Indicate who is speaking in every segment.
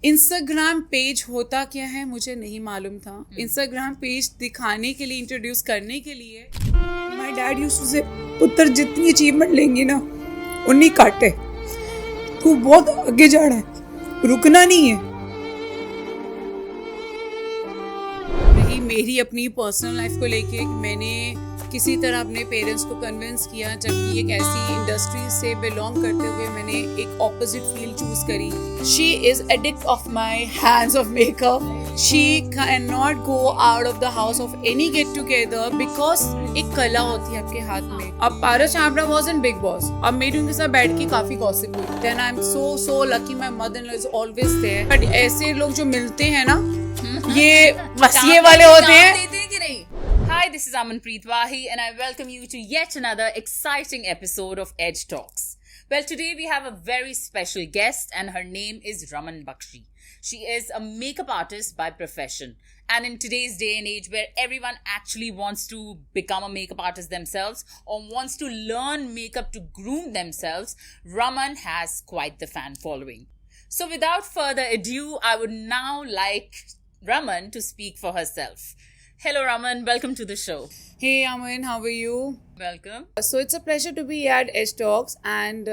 Speaker 1: Instagram page होता क्या है मुझे नहीं मालूम था. इंस्टाग्राम पेज दिखाने के लिए, इंट्रोड्यूस करने के लिए माय डैड यूज्ड टू से, पुत्र जितनी अचीवमेंट लेंगी ना उन्नी कट है, तू बहुत आगे जा रहा है, रुकना नहीं है. मेरी अपनी पर्सनल लाइफ को लेके मैंने किसी तरह अपने पेरेंट्स को कन्विंस किया, जबकि एक ऐसी इंडस्ट्री से बिलोंग करते हुए मैंने एक ऑपोजिट फील्ड चूज करी. She is addict of my hands of makeup. She can not go out of the house of any get together because एक कला होती है आपके हाथ में. अब Paras Chhabra was in Bigg Boss. अब मेरी उनके साथ बैठ के काफी गॉसिप हुई. Then I am so lucky my mother in law is always there. But ऐसे लोग जो मिलते हैं ना, ये बस ये वाले होते हैं.
Speaker 2: Hi, this is Amanpreet Wahi and I welcome you to yet another exciting episode of Edge Talks. Well, today we have a very special guest and her name is Raman Bakshi. She is a makeup artist by profession. And in today's day and age where everyone actually wants to become a makeup artist themselves or wants to learn makeup to groom themselves, Raman has quite the fan following. So without further ado, I would now like Raman to speak for herself. Hello Raman, welcome to the show.
Speaker 1: Hey Aman, how are you?
Speaker 2: Welcome.
Speaker 1: So it's a pleasure to be at Edge Talks and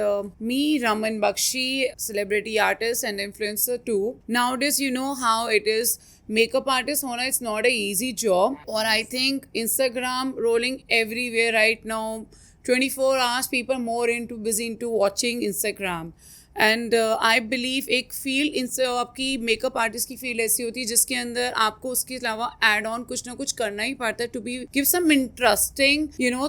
Speaker 1: me, Raman Bakshi, celebrity artist and influencer too. Nowadays, you know how it is. Makeup artist hona, it's not a easy job. Or I think Instagram rolling everywhere right now. 24 hours people more busy into watching Instagram. And I believe एक field इनसे आपकी makeup artist की field ऐसी होती है जिसके अंदर आपको उसके अलावा एड ऑन कुछ ना कुछ करना ही पड़ता है to be give some interesting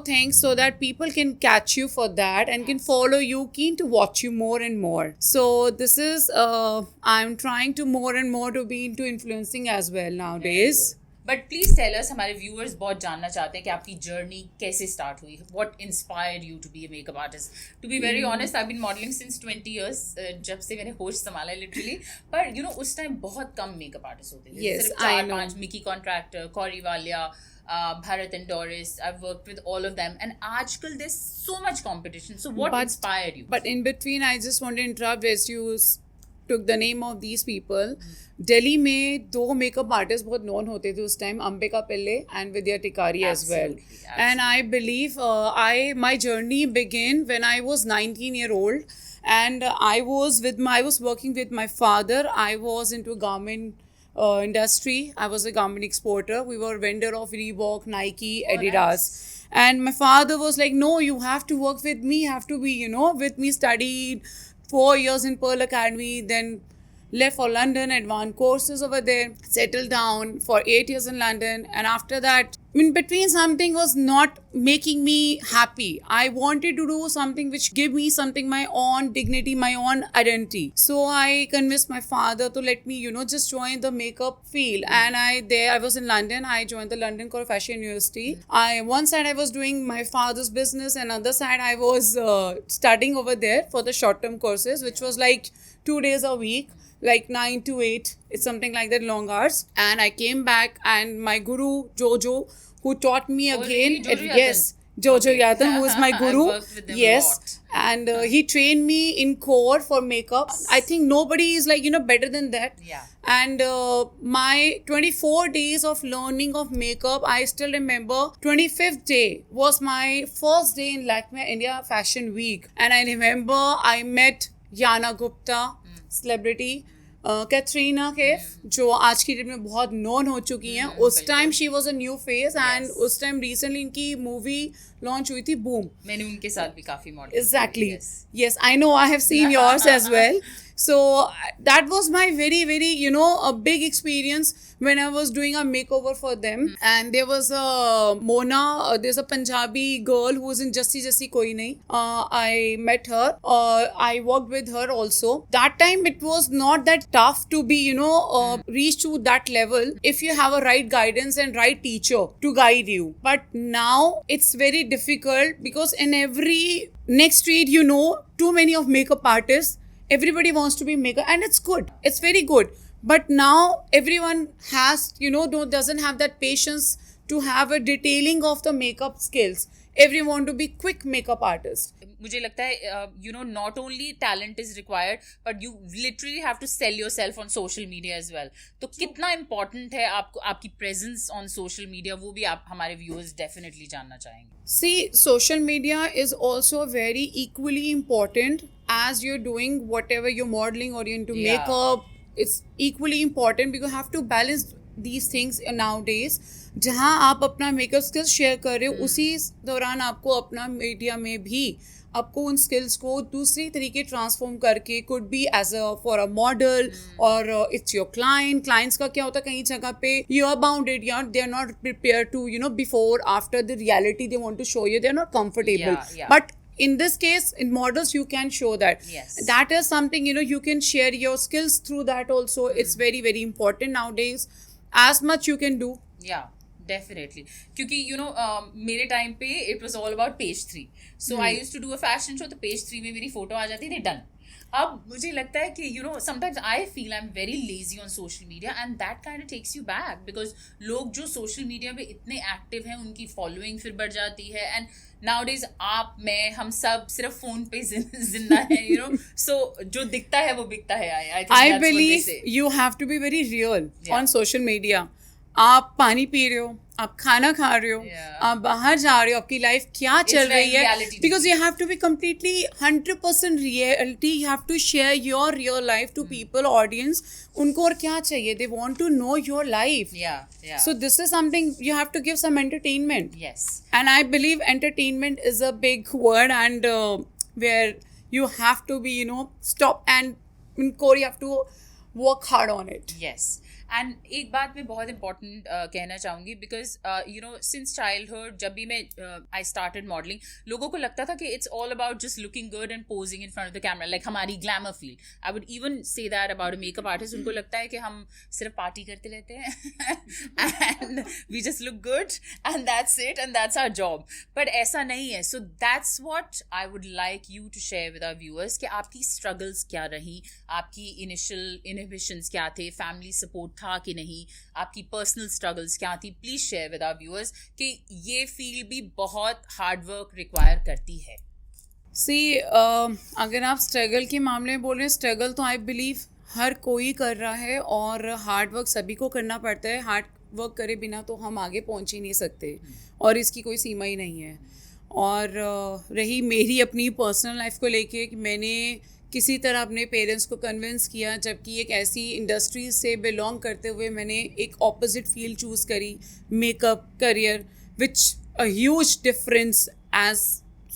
Speaker 1: things so that people can catch you for that and can follow you, keen to watch you more and more. So this is I am trying to more and more to be into influencing as well nowadays.
Speaker 2: But please tell us, हमारे viewers बहुत जानना चाहते हैं कि आपकी journey कैसे start हुई. What inspired you to be a makeup artist? To be very honest, I have been modelling since 20 years, जब से मैंने होश संभाला है लिटरली. पर उस टाइम बहुत कम मेकअप आर्टिस्ट होते थे. सिर्फ 4-5, Mickey contractor, Carry Walia, Bharat and Doris. I've worked with all of them, and आजकल there's so much competition. So what inspired you?
Speaker 1: But in between, I just want to interrupt as you took the name of these people. Delhi में 2 makeup artist बहुत known होते थे उस time, Ambika Pillai and Vidya Tikari as well. And I believe my journey begin when I was 19-year-old and I was working with my father. I was into garment industry. I was a garment exporter. We were vendor of Reebok, Nike, Adidas. Nice. And my father was like, no, you have to work with me, have to be with me, studied 4 years in Pearl Academy, then left for London, advanced courses over there, settled down for 8 years in London, and after that, in between, something was not making me happy. I wanted to do something which give me something, my own dignity, my own identity. So I convinced my father to let me, just join the makeup field. And I was in London. I joined the London Core Fashion University. One side I was doing my father's business, and other side I was studying over there for the short-term courses, which was like 2 days a week. Like 9 to 8, it's something like that, long hours. And I came back, and my guru Jojo, who taught me again, Jojo Yatan, who is my guru. Yes, and he trained me in core for makeup. I think nobody is like better than that.
Speaker 2: Yeah.
Speaker 1: And my 24 days of learning of makeup, I still remember 25th day was my first day in Lakme India Fashion Week, and I remember I met Yana Gupta, celebrity. Katrina Kaif, जो आज की date में बहुत known हो चुकी हैं. उस time she was a new face, and उस टाइम रिसेंटली इनकी मूवी लॉन्च हुई थी, बूम.
Speaker 2: मैंने उनके साथ भी काफी model.
Speaker 1: Exactly, yes, I know, I have seen yours as well. So that was my very, very, a big experience when I was doing a makeover for them. And there was a Mona, there's a Punjabi girl who was in Jassi Koi Nahi. I met her. I worked with her also. That time it was not that tough to be, reach to that level if you have a right guidance and right teacher to guide you. But now it's very difficult because in every next street, too many of makeup artists. Everybody wants to be makeup, and it's good. It's very good. But now everyone has, doesn't have that patience to have a detailing of the makeup skills. Everyone want to be quick makeup artist.
Speaker 2: मुझे लगता है not only talent is required but you literally have to sell yourself on social media as well. तो कितना important है आपको आपकी presence on social media, वो भी आप हमारे viewers definitely जानना चाहेंगे.
Speaker 1: See, social media is also very equally important as you're doing whatever you're modeling or you're into makeup. It's equally important because you have to balance these things nowadays. जहाँ आप अपना makeup skills share कर रहे हो उसी दौरान आपको अपना मीडिया में भी आपको उन स्किल्स को दूसरी तरीके ट्रांसफॉर्म करके could be as a for a model और इट्स योर क्लाइंट्स का क्या होता है कहीं जगह पे यू आर बाउंडेड यार they are not prepare to before after the reality they want to show you they are not comfortable but in this case in models you can show that.
Speaker 2: Yes.
Speaker 1: That is something you can share your skills through that also. It's very very important nowadays as much you can do.
Speaker 2: Yeah, definitely. क्योंकि मेरे time पे it was all about page 3. So I used to do a fashion show, तो page 3 में मेरी photo आ जाती थी, done. अब मुझे लगता है कि sometimes I feel I'm very lazy on social media and that kind of takes you back because लोग जो social media पे इतने active हैं उनकी following फिर बढ़ जाती है and nowadays आप मैं हम सब सिर्फ फोन पे जिंदा है so जो दिखता है वो बिकता है. I think
Speaker 1: I
Speaker 2: that's
Speaker 1: believe
Speaker 2: what they say.
Speaker 1: you have to be very real
Speaker 2: Yeah.
Speaker 1: on social media. आप पानी पी रहे हो, आप खाना खा रहे हो, आप बाहर जा रहे हो, आपकी लाइफ क्या चल रही है, because you have to be completely 100% reality. You have to share your real life to people, audience. उनको और क्या चाहिए, they want to know your life. So this is something you have to give some entertainment.
Speaker 2: Yes.
Speaker 1: And I believe entertainment is a big word and where you have to be, stop and in core you have to work hard on it.
Speaker 2: Yes. And एक बात मैं बहुत important कहना चाहूँगी because since childhood जब भी मैं I started modelling लोगों को लगता था कि it's all about just looking good and posing in front of the camera like हमारी glamour feel. I would even say that about a makeup artist. उनको लगता है कि हम सिर्फ पार्टी करते रहते हैं and we just look good and that's it and that's our job. But ऐसा नहीं है. So that's what I would like you to share with our viewers कि आपकी स्ट्रगल्स क्या रही, आपकी इनिशियल इनहिबिशंस क्या थे, फैमिली सपोर्ट था कि नहीं, आपकी पर्सनल स्ट्रगल्स क्या थी. Please share with our viewers कि ये फील्ड भी बहुत हार्ड वर्क रिक्वायर करती है.
Speaker 1: सी अगर आप स्ट्रगल के मामले में बोल रहे हैं, स्ट्रगल तो आई बिलीव हर कोई कर रहा है और हार्ड वर्क सभी को करना पड़ता है. हार्ड वर्क करे बिना तो हम आगे पहुंच ही नहीं सकते और इसकी कोई सीमा ही नहीं है. और रही मेरी अपनी पर्सनल लाइफ को लेके कि मैंने किसी तरह अपने पेरेंट्स को कन्विंस किया, जबकि एक ऐसी इंडस्ट्री से बिलोंग करते हुए मैंने एक ऑपोजिट फील्ड चूज़ करी, makeup career, which a huge difference as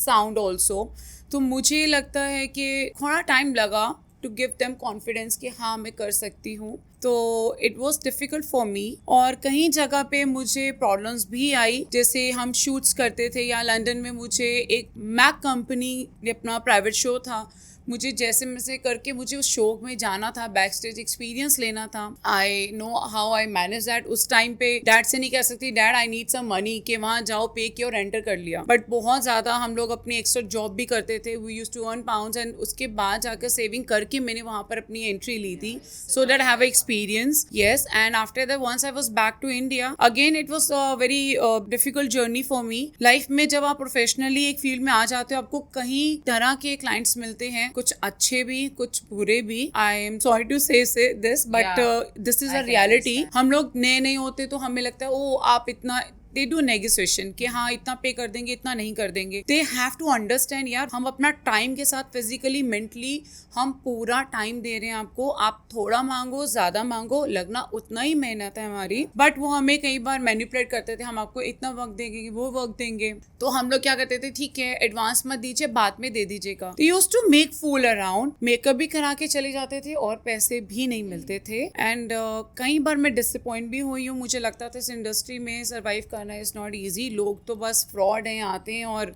Speaker 1: sound also. तो मुझे लगता है कि थोड़ा टाइम लगा टू गिव देम कॉन्फिडेंस कि हाँ मैं कर सकती हूँ. तो it was difficult for me और कहीं जगह पे मुझे प्रॉब्लम्स भी आई. जैसे हम शूट्स करते थे या लंदन में मुझे एक मैक कंपनी अपना प्राइवेट शो था, मुझे जैसे में से करके मुझे उस शो में जाना था, बैक स्टेज एक्सपीरियंस लेना था. I know how I manage that. उस टाइम पे डैड से नहीं कह सकती dad I need some money कि वहाँ जाओ पे किया और एंटर कर लिया. बट बहुत ज़्यादा हम लोग अपनी एक्स्ट्रा जॉब भी करते थे. We used to earn pounds and उसके बाद जाकर सेविंग करके मैंने वहाँ पर अपनी एंट्री ली थी so that have experience. Yes. And after that once I was back to India again it was a very difficult journey for me. Life में जब आप प्रोफेशनली एक फील्ड में आ जाते हो आपको कई तरह के क्लाइंट्स मिलते हैं, कुछ अच्छे भी कुछ बुरे भी. आई एम सॉरी टू से this but this is a reality. हम लोग नए नए होते तो हमें लगता है ओ आप इतना दे डू नेगोशिएशन कि हाँ इतना पे कर देंगे इतना नहीं कर देंगे. दे हैव टू अंडरस्टैंड यार हम अपना टाइम के साथ फिजिकली मेंटली हम पूरा टाइम दे रहे हैं आपको. आप थोड़ा मांगो ज़्यादा मांगो लगना उतना ही मेहनत है हमारी. बट वो हमें कई बार मैनिपुलेट करते थे, हम आपको इतना वक्त देंगे वो वक्त देंगे. तो हम लोग क्या करते थे, ठीक है एडवांस मत दीजिए बाद में दे दीजिएगा. तो used to make fool around. Makeup भी करा के चले जाते थे और पैसे भी नहीं मिलते थे. एंड कई बार मैं डिसअपॉइंट भी हुई हूँ. मुझे लगता था इस इंडस्ट्री में सर्वाइव करना इज़ नॉट ईजी. लोग तो बस फ्रॉड हैं, आते हैं और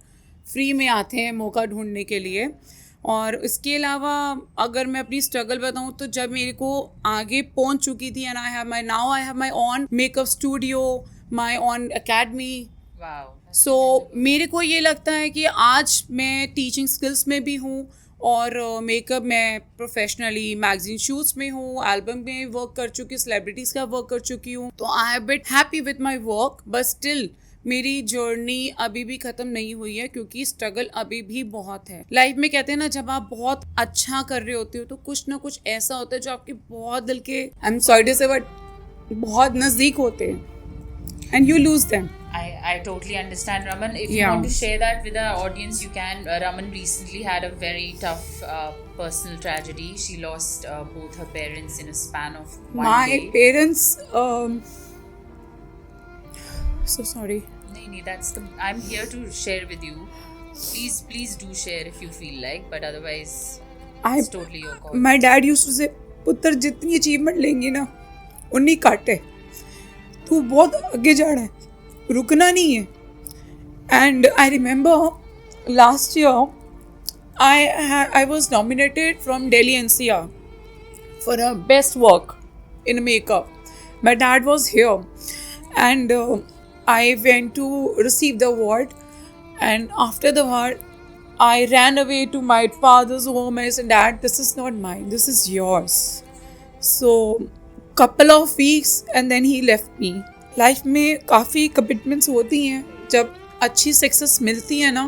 Speaker 1: फ्री में आते हैं मौका ढूंढने के लिए. और इसके अलावा अगर मैं अपनी स्ट्रगल बताऊं तो जब मेरे को आगे पहुंच चुकी थी and I have my own makeup studio, my own academy. So मेरे को ये लगता है कि आज मैं टीचिंग स्किल्स में भी हूँ और मेकअप मैं प्रोफेशनली मैगजीन शूट्स में हूँ, एल्बम में वर्क कर चुकी, सेलिब्रिटीज़ का वर्क कर चुकी हूँ. तो I am bit happy with my work, but still मेरी जर्नी अभी भी ख़त्म नहीं हुई है क्योंकि स्ट्रगल अभी भी बहुत है. लाइफ में कहते हैं ना, जब आप बहुत अच्छा कर रहे होते हो तो कुछ ना कुछ ऐसा होता है जो आपके बहुत दिल के, आई एम सॉरी टू से, बट बहुत नज़दीक होते हैं and you lose them.
Speaker 2: I totally understand, Raman. If you
Speaker 1: Yeah.
Speaker 2: want to share that with our audience, you can. Raman recently had a very tough personal tragedy. She lost both her parents in a span of one
Speaker 1: My
Speaker 2: day.
Speaker 1: parents, so sorry.
Speaker 2: No, that's the. I'm here to share with you. Please do share if you feel like, but otherwise, it's totally your call.
Speaker 1: My dad used to say, पुत्र जितनी achievement लेंगी ना उन्नी घट है, तू बहुत आगे जा रहा है, रुकना नहीं है. And I remember last year I was nominated from Delhi NCR for a best work in makeup. My dad was here and I went to receive the award, and after the award I ran away to my father's home and I said, Dad, this is not mine, this is yours. So couple of weeks and then he left me. Life में काफ़ी commitments होती हैं. जब अच्छी success मिलती है ना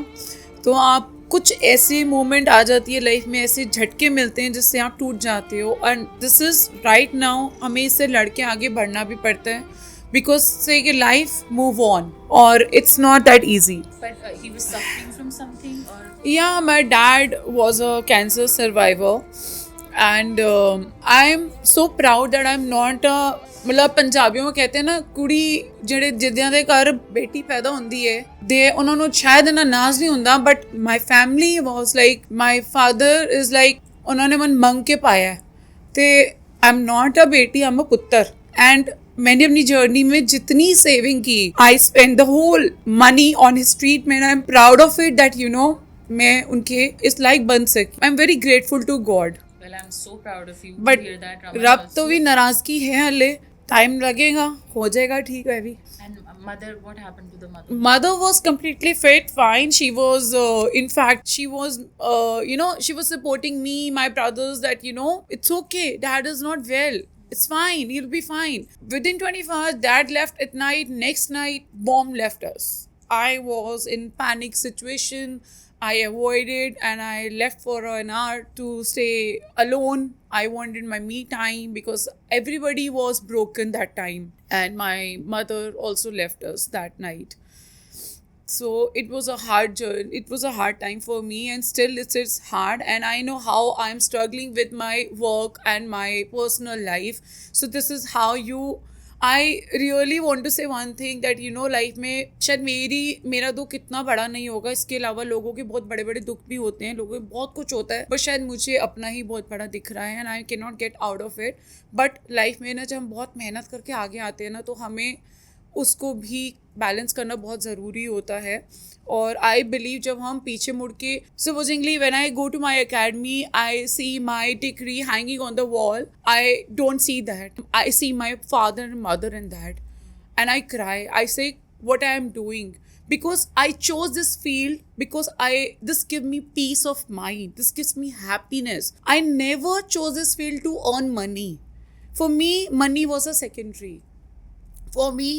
Speaker 1: तो आप कुछ ऐसे मोमेंट आ जाती है लाइफ में, ऐसे झटके मिलते हैं जिससे आप टूट जाते हो. And this is right now हमें इससे लड़के आगे बढ़ना भी पड़ता है बिकॉज से कि लाइफ मूव ऑन और it's not that easy.
Speaker 2: But he was suffering from something, or
Speaker 1: Yeah, my dad was a cancer survivor and I am so proud that I'm not a, मतलब ਪੰਜਾਬੀਆਂ ਵਿੱਚ कहते हैं ना, ਕੁੜੀ ਜਿਹੜੇ ਜਿੱਦਿਆਂ ਦੇ ਘਰ ਬੇਟੀ ਪੈਦਾ ਹੁੰਦੀ ਹੈ ਦੇ ਉਹਨਾਂ ਨੂੰ ਸ਼ਾਇਦ ਇਹਨਾਂ ਨਾਜ਼ ਨਹੀਂ ਹੁੰਦਾ, but my family was like, my father is like, ਉਹਨਾਂ ਨੇ ਮਨ ਮੰਗ ਕੇ ਪਾਇਆ ਤੇ आई एम नॉट अ बेटी, आई एम अ पुत्र. एंड मैंने अपनी जर्नी में जितनी सेविंग की, I spend the whole money on his treatment. I am proud of it that you know मैं उनके इस लाइक बन सकी. I am very grateful to God.
Speaker 2: well, I'm so proud of you
Speaker 1: but
Speaker 2: to hear that, Raman.
Speaker 1: रब
Speaker 2: also.
Speaker 1: तो भी नाराजगी है, हले टाइम लगेगा, हो जाएगा ठीक है भी.
Speaker 2: And mother, what happened to the mother?
Speaker 1: Mother was completely fit, fine. She was, in fact, she was, she was supporting me, my brothers, that, it's okay. Dad is not well. It's fine. He'll be fine. Within 24 hours, Dad left at night. Next night, bomb left us. I was in panic situation. I avoided and I left for an hour to stay alone. I wanted my me time because everybody was broken that time. And my mother also left us that night. So it was a hard journey. It was a hard time for me, and still it's hard. And I know how I'm struggling with my work and my personal life. So this is how I really want to say one thing that life में शायद मेरा दुख इतना बड़ा नहीं होगा, इसके अलावा लोगों के बहुत बड़े बड़े दुख भी होते हैं, लोगों के बहुत कुछ होता है, बट शायद मुझे अपना ही बहुत बड़ा दिख रहा है and I can not get out of it. But life में ना जब हम बहुत मेहनत करके आगे आते हैं ना तो हमें उसको भी बैलेंस करना बहुत ज़रूरी होता है. और आई बिलीव जब हम पीछे मुड़ के, supposingly when I go to my academy, I see my degree hanging on the wall, I don't see that. I see my father and mother in that and I cry. I say what I am doing because I chose this field because this give me peace of mind, this gives me happiness. I never chose this field to earn money. For me money was a secondary. For me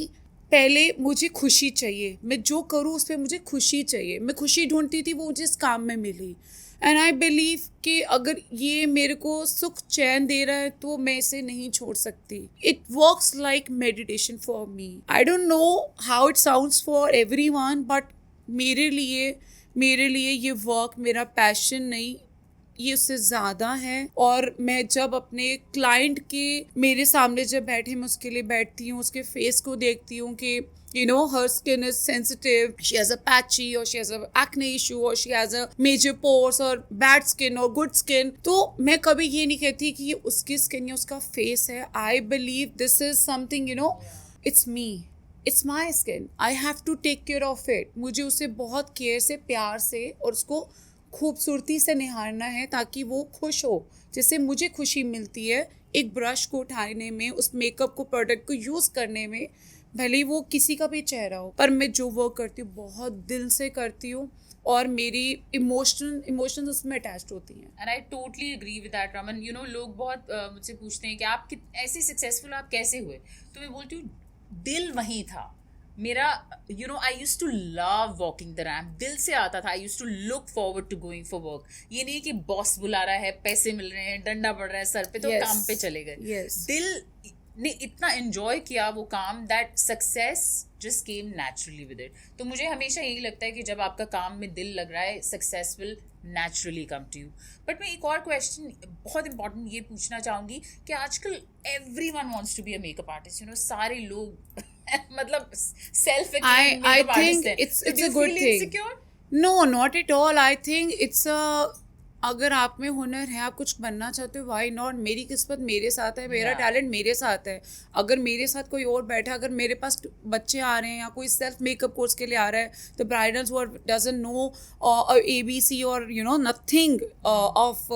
Speaker 1: पहले मुझे खुशी चाहिए, मैं जो करूँ उस पर मुझे खुशी चाहिए. मैं खुशी ढूंढती थी, वो मुझे इस काम में मिली. एंड आई बिलीव कि अगर ये मेरे को सुख चैन दे रहा है तो मैं इसे नहीं छोड़ सकती. It works like meditation for me. I don't know how it sounds for everyone, but मेरे लिए ये वर्क मेरा पैशन नहीं, ये उससे ज़्यादा है. और मैं जब अपने क्लाइंट के मेरे सामने जब बैठे, मैं उसके लिए बैठती हूँ, उसके फेस को देखती हूँ कि her skin is sensitive, she has a patchy or she has a acne issue or she has a major pores or bad skin or good skin. तो मैं कभी ये नहीं कहती कि ये उसकी स्किन या उसका फेस है. I believe this is something, it's me. It's my skin. I have to take care of it. मुझे उसे बहुत केयर से, प्यार से और उसको खूबसूरती से निहारना है ताकि वो खुश हो. जिससे मुझे खुशी मिलती है एक ब्रश को उठाने में, उस मेकअप को, प्रोडक्ट को यूज़ करने में, भले ही वो किसी का भी चेहरा हो, पर मैं जो वर्क करती हूँ बहुत दिल से करती हूँ और मेरी इमोशंस उसमें अटैच्ड होती हैं.
Speaker 2: And I totally agree with that Raman. You know लोग बहुत मुझसे पूछते हैं कि आप ऐसे सक्सेसफुल आप कैसे हुए, तो मैं बोलती हूँ दिल वहीं था मेरा. You know I use to love walking the ramp. दिल से आता था. I use to look forward to going for work. ये नहीं है कि बॉस बुला रहा है, पैसे मिल रहे हैं, डंडा पड़ रहा है सर पे तो
Speaker 1: Yes.
Speaker 2: काम पे चले गए.
Speaker 1: Yes.
Speaker 2: दिल ने इतना एंजॉय किया वो काम that success just came naturally with it. तो मुझे हमेशा यही लगता है कि जब आपका काम में दिल लग रहा है success will naturally come to you. But मैं एक और क्वेश्चन बहुत इंपॉर्टेंट ये पूछना चाहूँगी कि आजकल everyone wants to be a makeup artist. You know सारे लोग मतलब self
Speaker 1: I think it's a good thing. No, not at all. I think it's a अगर आप में हुनर है, आप कुछ बनना चाहते हो, वाई नॉट. मेरी किस्मत मेरे साथ है, मेरा टैलेंट मेरे साथ है. अगर मेरे साथ कोई और बैठा, अगर मेरे पास बच्चे आ रहे हैं या कोई सेल्फ मेकअप कोर्स के लिए आ रहा है, the bridals who doesn't know ABC और you know nothing of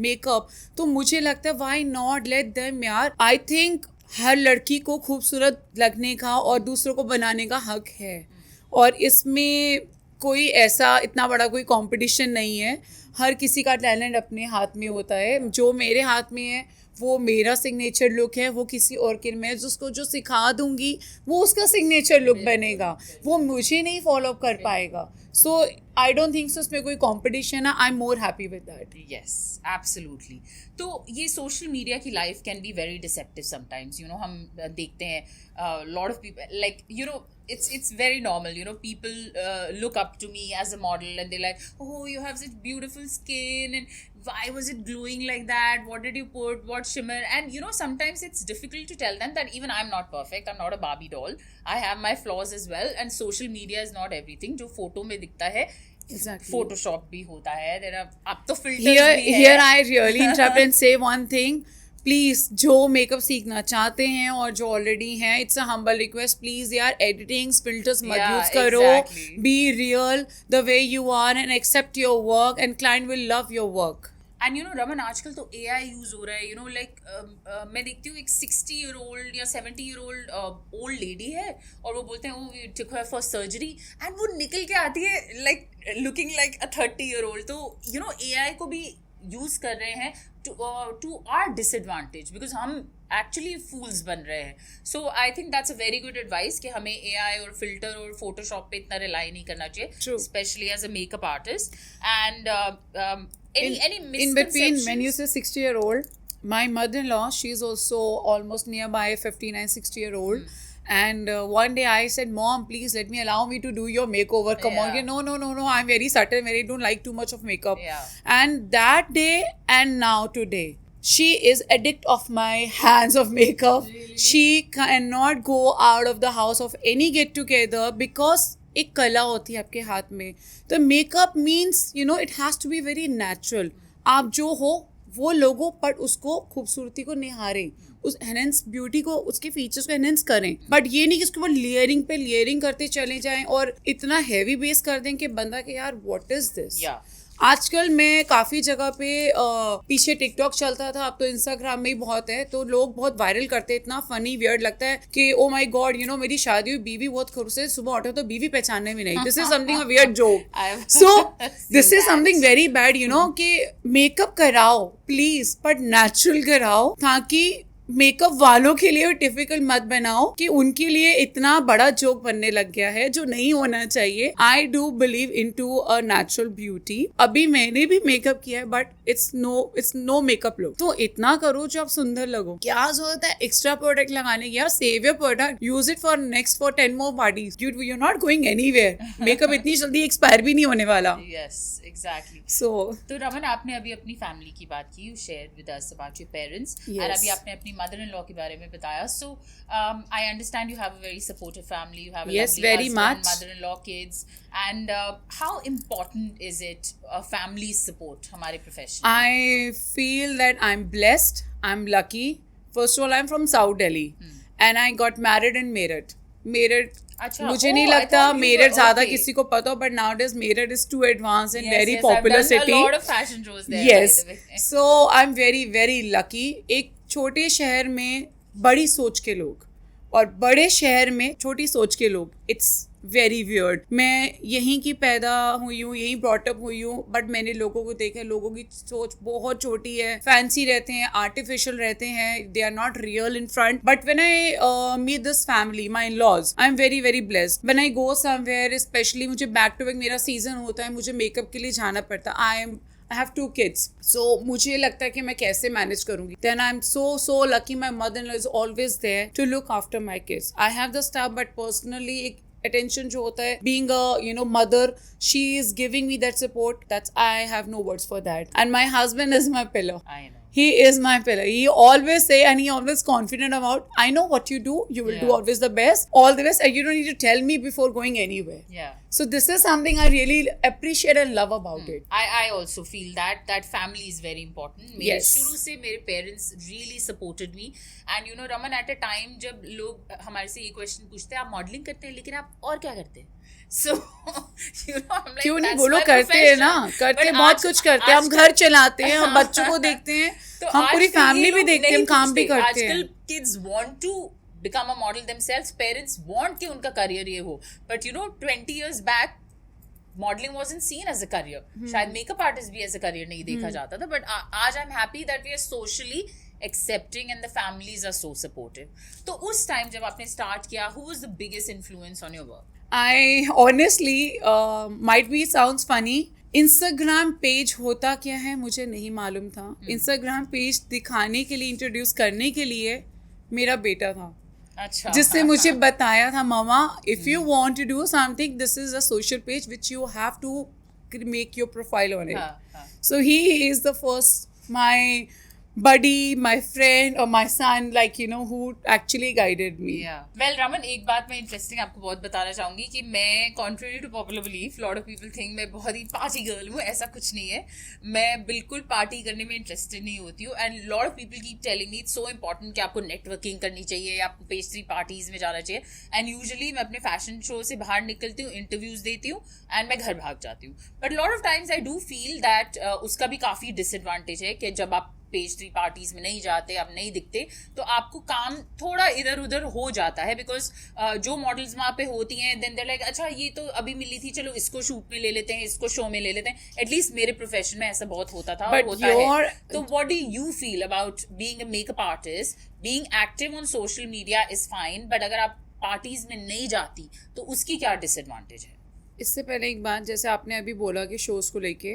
Speaker 1: makeup, तो मुझे लगता है वाई नॉट लेट देम यार. आई थिंक हर लड़की को खूबसूरत लगने का और दूसरों को बनाने का हक है, और इसमें कोई ऐसा इतना बड़ा कोई कंपटीशन नहीं है. हर किसी का टैलेंट अपने हाथ में होता है. जो मेरे हाथ में है वो मेरा सिग्नेचर लुक है, वो किसी और के मैं जिसको जो सिखा दूंगी वो उसका सिग्नेचर लुक बनेगा, वो मुझे नहीं फॉलो कर पाएगा. सो आई डोंट थिंक सो उसमें कोई कंपटीशन है. I am more happy with that.
Speaker 2: Yes absolutely. तो ये सोशल मीडिया की life can be very deceptive sometimes. You know हम देखते हैं lot of people like you know it's very normal, you know, people look up to me as a model and they're like, oh, you have such beautiful skin and why was it glowing like that, what did you put, what shimmer. And you know sometimes it's difficult to tell them that even I'm not perfect, I'm not a Barbie doll, I have my flaws as well, and social media is not everything. जो photo में दिखता है
Speaker 1: Exactly.
Speaker 2: Photoshop भी होता है, there are अब तो filters भी है.
Speaker 1: Here I really interrupt and say one thing. Please जो मेकअप सीखना चाहते हैं और जो ऑलरेडी हैं, it's a humble request, please यार एडिटिंग्स फिल्टर्स मत यूज करो. Be real the way you are and accept your work and client will love your work.
Speaker 2: And you know Raman आजकल तो AI यूज हो रहा है. यू नो लाइक मैं देखती हूँ एक 60-year-old या 70-year-old ओल्ड लेडी है और वो बोलते हैं वो we took her for surgery and वो निकल के आती है लाइक लुकिंग लाइक अ 30-year-old. तो यू नो AI को भी यूज कर रहे हैं to our disadvantage because हम actually fools बन रहे हैं. So I think that's a very good advice कि हमें AI और filter और Photoshop पे इतना rely नहीं करना चाहिए.
Speaker 1: True.
Speaker 2: Especially as a makeup artist. And any misconceptions?
Speaker 1: In between, when you say 60-year-old, my mother-in-law, she's also almost nearby 59-60-year-old. And one day I said, Mom, please allow me to do your makeover. Come on. No. I'm very subtle. I don't like too much of makeup.
Speaker 2: Yeah.
Speaker 1: And that day and now today, she is addict of my hands of makeup.
Speaker 2: Really?
Speaker 1: She cannot go out of the house of any get together because एक कला होती है आपके हाथ में. तो makeup means you know it has to be very natural. आप जो हो वो लोगों पर उसको खूबसूरती को निहारें, उस एनहेंस ब्यूटी को, उसके फीचर्स को एनहेंस करें. बट ये नहीं कि उसके ऊपर लेयरिंग पे लेयरिंग करते चले जाएं और इतना हैवी बेस कर दें कि बंदा के यार व्हाट इज दिस. आजकल मैं काफ़ी जगह पे पीछे टिकटॉक चलता था, अब तो इंस्टाग्राम में ही बहुत है, तो लोग बहुत वायरल करते हैं. इतना फनी वियर्ड लगता है कि oh my God, you know मेरी शादी हुई, बीवी बहुत खुश है, सुबह उठे तो बीवी पहचानने में नहीं. This is something a weird joke. So this is something very bad, you know, कि मेकअप कराओ प्लीज, बट नेचुरल कराओ, ताकि मेकअप वालों के लिए डिफिकल्ट मत बनाओ कि उनके लिए इतना बड़ा जोक बनने लग गया है जो नहीं होना चाहिए. I do believe in to a natural beauty. अभी मैंने भी मेकअप किया है but it's no makeup look. तो इतना करो जो आप सुंदर लगो. क्या जरूरत है एक्स्ट्रा प्रोडक्ट लगाने की? यार save your product, use it for next for 10 more parties. You're not going anywhere. Makeup इतनी जल्दी एक्सपायर भी नहीं होने वाला.
Speaker 2: Yes, exactly.
Speaker 1: So
Speaker 2: तो रमन आपने अभी अपनी फैमिली की बात की, you shared with us about your parents.
Speaker 1: Yes.
Speaker 2: और अभी आपने अपनी mother-in-law के बारे में बताया. So I understand you have a very supportive family. You have a
Speaker 1: Yes,
Speaker 2: lovely
Speaker 1: very
Speaker 2: husband,
Speaker 1: much.
Speaker 2: mother-in-law, kids. And how important is it family support हमारे profession?
Speaker 1: I feel that I'm blessed. I'm lucky. First of all, I'm from South Delhi, and I got married in Meerut.
Speaker 2: अच्छा,
Speaker 1: मुझे नहीं
Speaker 2: I
Speaker 1: लगता
Speaker 2: thought you
Speaker 1: Meerut
Speaker 2: were-
Speaker 1: ज्यादा
Speaker 2: okay.
Speaker 1: किसी को पता हो, but nowadays Meerut is too advanced and
Speaker 2: Yes,
Speaker 1: very
Speaker 2: yes,
Speaker 1: popular
Speaker 2: I've done
Speaker 1: city.
Speaker 2: a lot of fashion shows there.
Speaker 1: Yes.
Speaker 2: by the way.
Speaker 1: So I'm very very lucky. एक छोटे शहर में बड़ी सोच के लोग, और बड़े शहर में छोटी सोच के लोग, इट्स वेरी वियर्ड. मैं यहीं की पैदा हुई हूँ, यहीं ब्रॉटअप हुई हूँ, बट मैंने लोगों को देखा है, लोगों की सोच बहुत छोटी है, फैंसी रहते हैं, आर्टिफिशियल रहते हैं, they are not real in front. But when I meet this family, my in laws, I am very very blessed. When I go somewhere, specially मुझे बैक टू बैक मेरा सीजन होता है, मुझे makeup के लिए जाना पड़ता है. I have 2 kids. So मुझे लगता है कि मैं कैसे मैनेज करूंगी. Then I'm so lucky my mother-in-law is always there to look after my kids. I have the staff, but personally एक attention जो होता है, being a mother, she is giving me that support. I have no words for that. And my husband is my pillar.
Speaker 2: I know.
Speaker 1: He is my pillar. He always say, and he always confident about, I know what you do. You will do always the best. All the best. And you don't need to tell me before going anywhere.
Speaker 2: Yeah.
Speaker 1: So this is something I really appreciate and love about it.
Speaker 2: I also feel that family is very important. मेरे शुरू से मेरे parents really supported me. And Raman, at a time जब लोग हमारे से ये question पूछते हैं, आप modeling करते हैं, लेकिन आप और क्या करते हैं? So, I'm like,
Speaker 1: क्यों नहीं, बोलो करते हैं ना, करते बहुत कुछ करते हैं, हम घर चलाते हैं, हम बच्चों को देखते हैं, हम पूरी फैमिली भी देखते हैं, हम काम भी करते हैं.
Speaker 2: आजकल kids want to become a model themselves, parents want कि उनका career ये हो, but 20 years back modeling wasn't seen as a career. शायद makeup artist भी as a career नहीं देखा जाता था, but आज I'm happy that we are socially accepting and the families are so supportive. तो उस time जब आपने start किया, who was the biggest influence on your work?
Speaker 1: I honestly might be sounds funny. Instagram page होता क्या है मुझे नहीं मालूम था. Instagram पेज दिखाने के लिए, इंट्रोड्यूस करने के लिए मेरा बेटा था.
Speaker 2: अच्छा.
Speaker 1: जिससे मुझे बताया था, मामा, if you want to do something, this is a social page which you have to make your profile on it. So he is the first, my buddy, my friend or my son, who actually guided me.
Speaker 2: Yeah. Well, Raman, एक बात मैं interesting आपको बहुत बताना चाहूँगी कि मैं contrary to popular belief, lot of people think मैं बहुत ही party girl हूँ. ऐसा कुछ नहीं है. मैं बिल्कुल party करने में interested नहीं होती हूँ. And lot of people keep telling me it's so important कि आपको networking करनी चाहिए, आपको pastry parties में जाना चाहिए. And usually मैं अपने fashion show से बाहर निकलती हूँ, interviews देती हूँ, and मैं घर भाग जाती हूँ. But lot of times I do feel that उसका भी काफ़ी disadvantage है कि जब आप पेस्ट्री पार्टीज में नहीं जाते, आप नहीं दिखते, तो आपको काम थोड़ा इधर उधर हो जाता है. बिकॉज जो मॉडल्स वहाँ पे होती हैं, देन देयर लाइक, अच्छा ये तो अभी मिली थी, चलो इसको शूट में ले लेते हैं, इसको शो में ले लेते हैं. एटलीस्ट मेरे प्रोफेशन में ऐसा बहुत होता था और होता है. तो what do you feel about being a makeup artist? Being active on social media is fine, but अगर आप पार्टीज में नहीं जाती तो उसकी क्या डिसएडवांटेज है?
Speaker 1: इससे पहले एक बात, जैसे आपने अभी बोला कि शोज़ को लेके,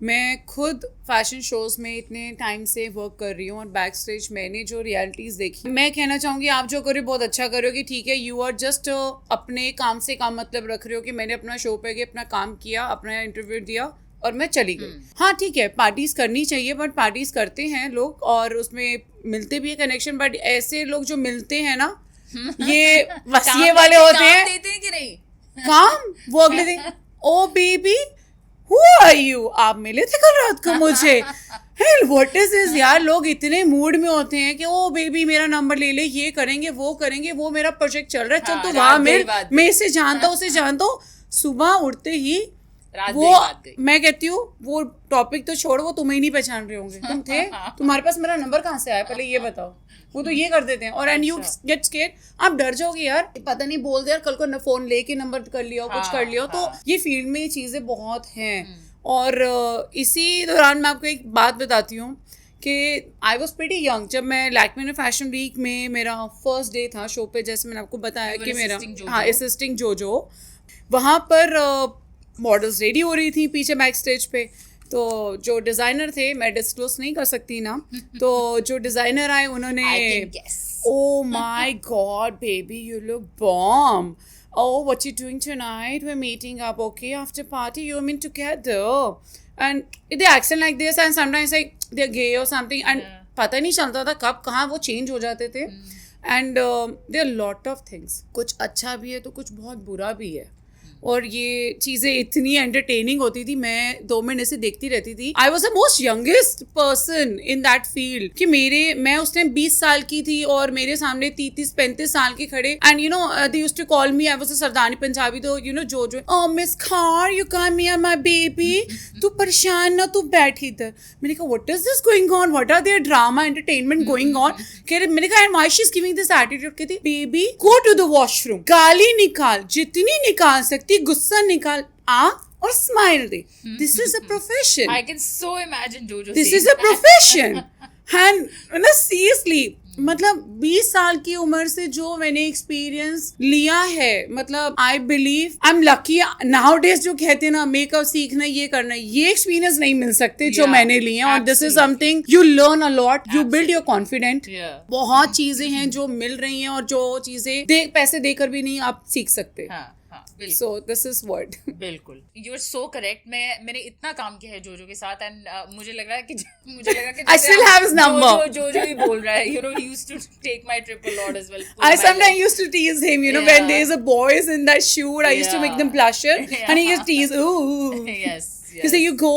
Speaker 1: मैं खुद फैशन शोज़ में इतने टाइम से वर्क कर रही हूँ और बैक स्टेज मैंने जो रियलिटीज़ देखी, मैं कहना चाहूँगी आप जो करो बहुत अच्छा करोगे, ठीक है. यू आर जस्ट अपने काम से काम मतलब रख रहे हो कि मैंने अपना शो पे गए, अपना काम किया, अपना इंटरव्यू दिया और मैं चली गई. हाँ ठीक है, पार्टीज करनी चाहिए, बट पार्टीज करते हैं लोग और उसमें मिलते भी है कनेक्शन, बट ऐसे लोग जो मिलते हैं ना, ये वसीए वाले होते हैं.
Speaker 2: देते हैं कि नहीं
Speaker 1: काम? वो अगले दिन, ओ बेबी हु आर यू, आप मिले थे कल रात को मुझे. हेल व्हाट इज दिस यार. लोग इतने मूड में होते हैं कि ओ बेबी मेरा नंबर ले ले, ये करेंगे, वो मेरा प्रोजेक्ट चल रहा है, चल तो वहां मिल, मैं इसे जानता हूँ, उसे जानता हूँ. सुबह उठते ही वो, मैं कहती हूँ वो टॉपिक तो छोड़, वो तुम्हें नहीं पहचान रहे होंगे. तुम थे, तुम्हारे पास मेरा नंबर कहाँ से आया, पहले ये बताओ. वो तो ये कर देते हैं. और एंड यू गेट स्केर्ड, आप डर जाओगे यार, पता नहीं बोल दे यार, कल को फोन लेके नंबर कर लिया, कुछ कर लिया. तो ये फील्ड में ये चीज़ें बहुत हैं. और इसी दौरान मैं आपको एक बात बताती हूँ कि आई वॉज प्रीटी यंग जब मैं लैक्मे में फैशन वीक में मेरा फर्स्ट डे था शो पे, जैसे मैंने आपको बताया कि मेरा असिस्टिंग जोजो, वहाँ पर मॉडल्स रेडी हो रही थी पीछे बैक स्टेज पे. तो जो डिज़ाइनर थे, मैं डिस्क्लोज नहीं कर सकती ना, तो जो डिज़ाइनर आए उन्होंने, oh my god baby you look bomb, oh what you doing tonight, we're meeting up, okay, after party you mean together, and they accent like this and sometimes like they're gay or something, and पता नहीं चलता था कब कहाँ वो change हो जाते थे. And there are lot of things, कुछ अच्छा भी है तो कुछ बहुत बुरा भी है. और ये चीजें इतनी एंटरटेनिंग होती थी, मैं 2 महीने से देखती रहती थी. I was the most youngest person in that field कि मैं उस टाइम 20 साल की थी और मेरे सामने 33-35 साल के खड़े. And you know they used to call me, I was a Sardarni Punjabi, तो यू नो जो oh miss Khar you come here my baby, तू परेशान ना, तू बैठ इधर. मैंने कहा what is this going on, what are there drama entertainment going on. मैंने कहा and why she is giving this attitude. कहती baby go to the washroom, गाली निकाल जितनी निकाल सकती, गुस्सा निकाल आ और smile they. This is a profession.
Speaker 2: I can so imagine Jojo
Speaker 1: this
Speaker 2: saying
Speaker 1: is a profession. And ना सीरियसली, मतलब 20 साल की उम्र से जो मैंने एक्सपीरियंस लिया है, मतलब I believe I am lucky. Now days जो कहते हैं ना मेकअप सीखना, ये करना, ये एक्सपीरियंस नहीं मिल सकते जो
Speaker 2: Yeah,
Speaker 1: मैंने लिए हैं. और this is
Speaker 2: absolutely.
Speaker 1: Something you learn a lot, you build your confident.
Speaker 2: Yeah.
Speaker 1: बहुत चीजें हैं जो मिल रही हैं और जो चीजें पैसे देकर भी नहीं आप सीख सकते.
Speaker 2: हाँ, बिल्कुल.
Speaker 1: सो दिस इज व्हाट.
Speaker 2: बिल्कुल, यू आर सो करेक्ट. मैंने इतना काम किया है जोजो के साथ एंड मुझे लग रहा है कि
Speaker 1: I still have his number.
Speaker 2: जोजो ही बोल रहा है. You know, he used to take my triple lord as well.
Speaker 1: I sometimes used to tease him, you know, when
Speaker 2: Yeah.
Speaker 1: there's a boys in that shoot, I used to make them blusher, and he just tease, ooh.
Speaker 2: Yes.
Speaker 1: He say, you go,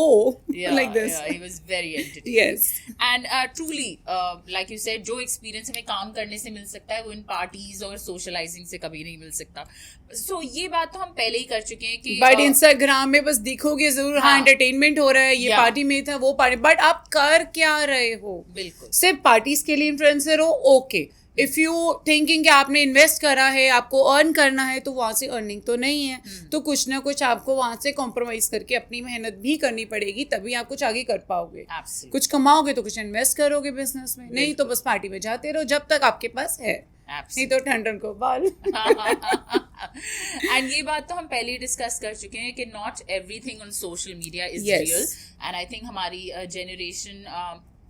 Speaker 2: Yeah,
Speaker 1: like this.
Speaker 2: Yeah, he was very entertaining.
Speaker 1: Yes.
Speaker 2: And truly, like you said, जो experience हमें काम करने से मिल सकता है वो इन parties और socializing से कभी नहीं मिल सकता. So ये बात तो हम पहले ही कर चुके हैं कि
Speaker 1: But Instagram में बस दिखोगे जरूर, हाँ entertainment हो रहा है, ये
Speaker 2: Yeah.
Speaker 1: पार्टी में था, वो पार्टी, बट आप कर क्या रहे हो?
Speaker 2: बिल्कुल.
Speaker 1: सिर्फ पार्टीज के लिए इन्फ्लुएंसर हो, ओके. इफ यू थिंकिंग कि आपने इन्वेस्ट करा है, आपको अर्न करना है, तो वहां से अर्निंग तो नहीं है. तो कुछ ना कुछ आपको वहां से कॉम्प्रोमाइज करके अपनी मेहनत भी करनी पड़ेगी, तभी आप कुछ आगे कर पाओगे.
Speaker 2: Absolutely.
Speaker 1: कुछ कमाओगे तो कुछ इन्वेस्ट करोगे बिजनेस में, नहीं तो बस पार्टी में जाते रहो जब तक आपके पास है. नहीं तो ठंडन को बाल.
Speaker 2: एंड ये बात तो हम पहले ही डिस्कस कर चुके हैं कि not everything on social media is
Speaker 1: Yes.
Speaker 2: Real. And I think हमारी जनरेशन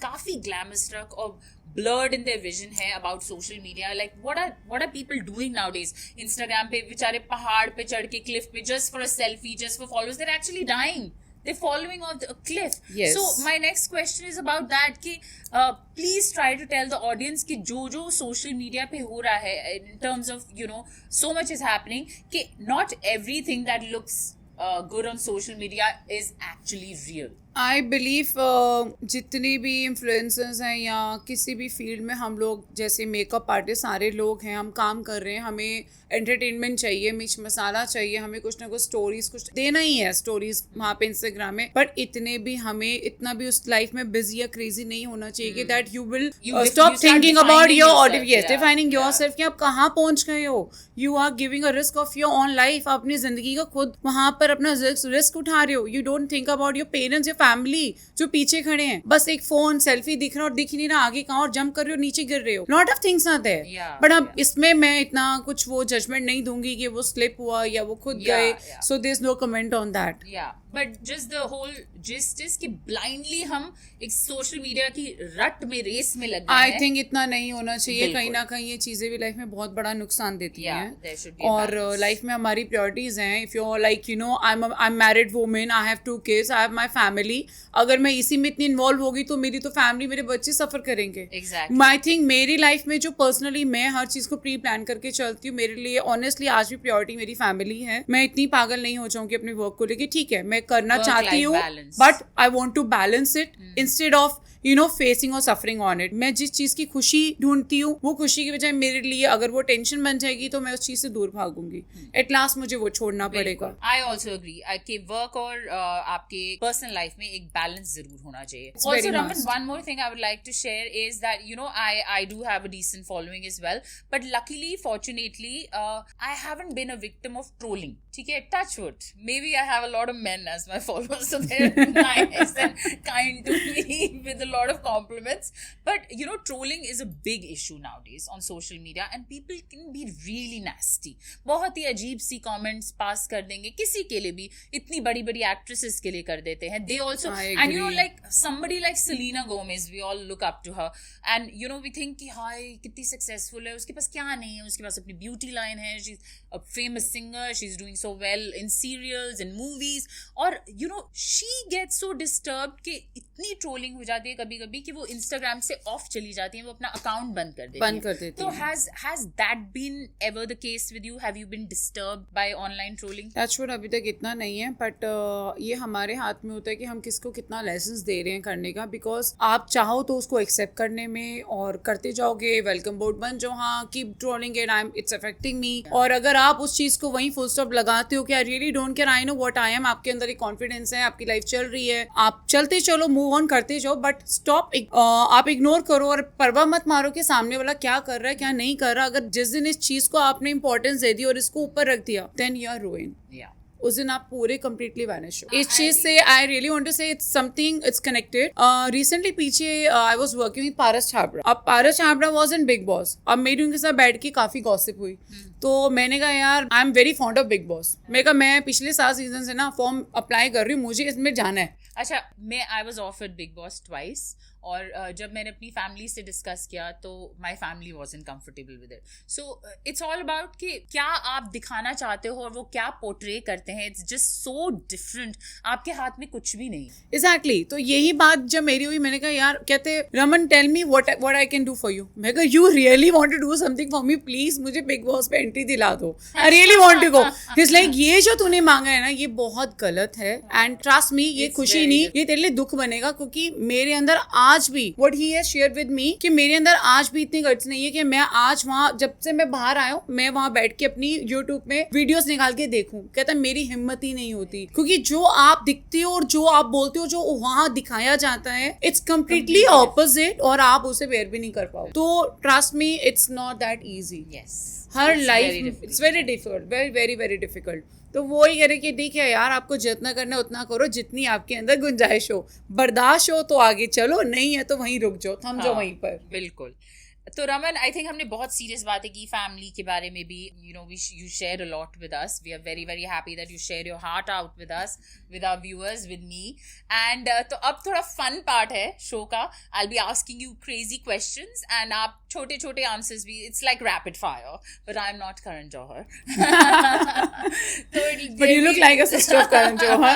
Speaker 2: काफी ग्लैमर स्ट्रक और blurred in their vision है about social media. Like what are people doing nowadays? Instagram पे बेचारे पहाड़ पे चढ़ के cliff पे just for a selfie, just for followers, they're actually dying. They're following on a cliff.
Speaker 1: Yes.
Speaker 2: So my next question is about that कि please try to tell the audience कि जो social media पे हो रहा है in terms of, you know, so much is happening कि not everything that looks good on social media is actually real.
Speaker 1: I believe जितने भी इन्फ्लुएंसर्स हैं या किसी भी फील्ड में हम लोग जैसे मेकअप आर्टिस्ट सारे लोग हैं, हम काम कर रहे हैं, हमें एंटरटेनमेंट चाहिए, मिर्च मसाला चाहिए, हमें कुछ ना कुछ स्टोरीज कुछ देना ही है, स्टोरीज वहाँ पे इंस्टाग्राम में. बट इतने भी हमें इतना भी उस लाइफ में बिजी या क्रेजी नहीं होना चाहिए कि that you will stop thinking about your audience. Yes, defining yourself कि आप कहाँ पहुंच गए हो. You are giving a risk of your own life. आप अपनी जिंदगी का खुद वहां पर अपना रिस्क उठा रहे हो. You don't think about your parents, your family जो पीछे खड़े हैं. बस एक फोन सेल्फी दिख रहा और दिख नहीं रहा, आगे कहाँ और जंप कर रहे हो, नीचे गिर रहे हो. Lot of things are there. But अब इसमें मैं इतना कुछ वो जजमेंट नहीं दूंगी कि वो स्लिप हुआ या वो खुद गए. So there is no comment on that.
Speaker 2: But just the whole gist is कि ब्लाइंडली हम एक सोशल मीडिया की रट में रेस में लग गए
Speaker 1: आई
Speaker 2: हैं.
Speaker 1: थिंक इतना नहीं होना चाहिए. कहीं ना कहीं ये चीजें भी लाइफ में बहुत बड़ा नुकसान देती
Speaker 2: there should be
Speaker 1: हैं.
Speaker 2: a
Speaker 1: और
Speaker 2: balance.
Speaker 1: लाइफ में हमारी प्रायोरिटीज हैं. If you like you know I am married women, I have 2 kids, I have my family. अगर मैं इसी में इतनी इन्वॉल्व होगी तो मेरी तो फैमिली, मेरे बच्चे सफर करेंगे.
Speaker 2: Exactly.
Speaker 1: आई थिंक मेरी लाइफ में जो पर्सनली मैं हर चीज को प्री प्लान करके चलती हूँ, मेरे लिए ऑनेस्टली आज भी प्रायोरिटी मेरी फैमिली है. मैं इतनी पागल नहीं हो जाऊंगी अपने वर्क को लेके. ठीक है, मैं करना चाहती हूँ,
Speaker 2: balance.
Speaker 1: But I want to balance it instead of you know facing और सफरिंग ऑन इट. मैं जिस चीज की खुशी ढूंढती हूँ, वो खुशी की बजाय मेरे लिए अगर वो टेंशन बन जाएगी तो मैं उस चीज से दूर भागूंगी. एट लास्ट मुझे वो छोड़ना पड़ेगा.
Speaker 2: आई ऑल्सो एग्री कि वर्क और आपके पर्सनल लाइफ में एक बैलेंस जरूर होना चाहिए.
Speaker 1: It's
Speaker 2: Also,
Speaker 1: very
Speaker 2: Raman,
Speaker 1: must.
Speaker 2: one more thing I would like to share is that, you know, I do have a decent following as well, but luckily, fortunately, I haven't been a victim of trolling. ठीक है, touch wood. Maybe I have a lot of men as my followers, so they're nice and kind to me with a lot of compliments. But you know, trolling is a big issue nowadays on social media, and people can be really nasty. बहुत ही अजीब सी comments pass कर देंगे किसी के लिए भी. इतनी बड़ी बड़ी actresses के लिए कर देते हैं. They also, and you know, like somebody like Selena Gomez, we all look up to her, and you know, we think कि हाय कितनी successful है, उसके पास क्या नहीं है, उसके पास अपनी beauty line है, she's a famous singer, she's doing so well in serials and movies, और you know, she gets so disturbed कि इतनी ट्रोलिंग हो जाती है कभी कभी कि वो इंस्टाग्राम से ऑफ चली जाती है, वो अपना अकाउंट बंद कर देती है। तो has that been ever the case with you? Have you been disturbed by online trolling?
Speaker 1: Touch wood अभी तक इतना नहीं है, बट ये हमारे हाथ में होता है कि हम किसको कितना लेसन्स दे रहे हैं करने का, बिकॉज आप चाहो तो उसको एक्सेप्ट करने में और करते जाओगे, वेलकम बोर्ड बन जाओ, हाँ keep trolling it, it's affecting me. और अगर आप उस चीज को वहीं फुल स्टॉप लगाते हो कि I really don't care, I know what I am, आपके अंदर एक कॉन्फिडेंस है, आपकी लाइफ चल रही है, आप चलते चलो, मूव ऑन करते जाओ, बट स्टॉप, आप इग्नोर करो और परवाह मत मारो कि सामने वाला क्या कर रहा है क्या नहीं कर रहा। अगर जिस दिन इस चीज को आपने इंपॉर्टेंस दे दी और इसको ऊपर रख दिया, देन यू आर रूइंड। उस दिन आप पूरे कम्प्लीटली वैनिश हो। इस चीज से I really want to say it's something, it's connected. Recently पीछे I was working with Paras Chhabra. अब Paras Chhabra was in Bigg Boss. अब मेरी उनके साथ बैठ के काफी गॉसिप हुई, तो मैंने कहा यार आई am very fond of big boss. मैं कहा मैं पिछले 7 सीजन से ना फॉर्म अप्लाई कर रही हूँ, मुझे इसमें जाना है।
Speaker 2: अच्छा, मैं I was offered big boss twice, और जब मैंने अपनी फैमिली से डिस्कस किया तो my family was in comfortable with it. So it's all about कि क्या आप दिखाना चाहते हो और वो क्या पोर्ट्रे करते हैं। इट्स जस्ट सो डिफरेंट, आपके हाथ में कुछ भी नहीं।
Speaker 1: एग्जैक्टली तो यही बात जब मेरी हुई, मैंने कहा यार, कहते Raman tell me what I can do for you. मैं कहा you really want to do something for me, please मुझे बिग बॉस पे एंट्री दिला दो, I really want to go. It's like ये जो तूने मांगा है ना, ये बहुत गलत है, एंड ट्रस्ट मी, ये खुशी नहीं, ये तेरे लिए दुख बनेगा, क्योंकि मेरे अंदर आज भी what he has shared with me कि मेरे अंदर आज भी इतनी गट्स नहीं है कि मैं आज वहाँ, जब से मैं बाहर आया हूँ, मैं वहाँ बैठ के अपनी YouTube में वीडियोस निकाल के देखूं। कहता मेरी हिम्मत ही नहीं होती, क्योंकि जो आप दिखते हो और जो आप बोलते हो, जो वहाँ दिखाया जाता है, इट्स कम्प्लीटली ऑपोजिट, और आप उसे बेयर भी नहीं कर पाओ। तो trust me, it's not that easy. Her life it's very difficult, very very very difficult. तो वो ही करे कि देखिए यार, आपको जितना करना है उतना करो, जितनी आपके अंदर गुंजाइश हो, बर्दाश्त हो तो आगे चलो, नहीं है तो वहीं रुक जाओ, थम जाओ वहीं पर।
Speaker 2: बिल्कुल। तो रमन, आई थिंक हमने बहुत सीरियस बातें की, फैमिली के बारे में भी, you know, you share a lot with us. We are very very happy that you share your heart out with us, with our viewers, with me. And तो अब थोड़ा फन पार्ट है शो का। I will be asking you crazy questions and आप छोटे छोटे answers भी, it's like rapid fire, but I am not Karan Johar.
Speaker 1: But you look like a sister of Karan Johar.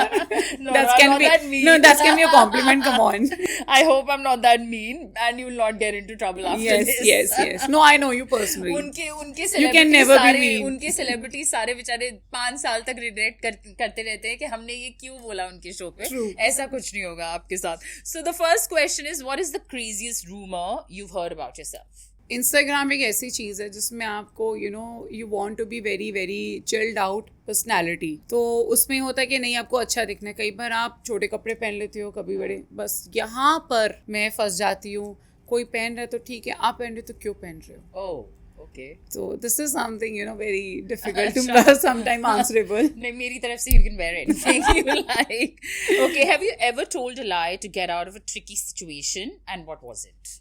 Speaker 2: No,
Speaker 1: that
Speaker 2: I'm
Speaker 1: can
Speaker 2: not
Speaker 1: be
Speaker 2: that mean.
Speaker 1: no, that can be a compliment. Come on.
Speaker 2: I hope I'm not that mean and you will not get into trouble after this.
Speaker 1: Yes. No, I know you personally.
Speaker 2: उनके
Speaker 1: You can never be mean.
Speaker 2: उनके celebrity सारे बेचारे 5 साल तक regret करते रहते हैं कि हमने ये क्यों बोला उनके शो पे।
Speaker 1: True.
Speaker 2: ऐसा कुछ नहीं होगा आपके साथ। So the first question is, what is the craziest rumor you've heard about yourself?
Speaker 1: Instagram एक ऐसी चीज़ है जिसमें आपको you want to be very very chilled out personality. तो उसमें होता है कि नहीं, आपको अच्छा दिखना है। कई बार आप छोटे कपड़े पहन लेते हो, कभी बड़े, बस यहाँ पर मैं फंस जाती हूँ। कोई पहन रहा है तो ठीक है, आप पहन रहे हो तो क्यों पहन रहे हो?
Speaker 2: Oh. Okay.
Speaker 1: So this is something very difficult to sometimes answerable.
Speaker 2: नहीं, मेरी तरफ से you can wear anything you like. Okay, have you ever told a lie to get out of a tricky situation and what was it?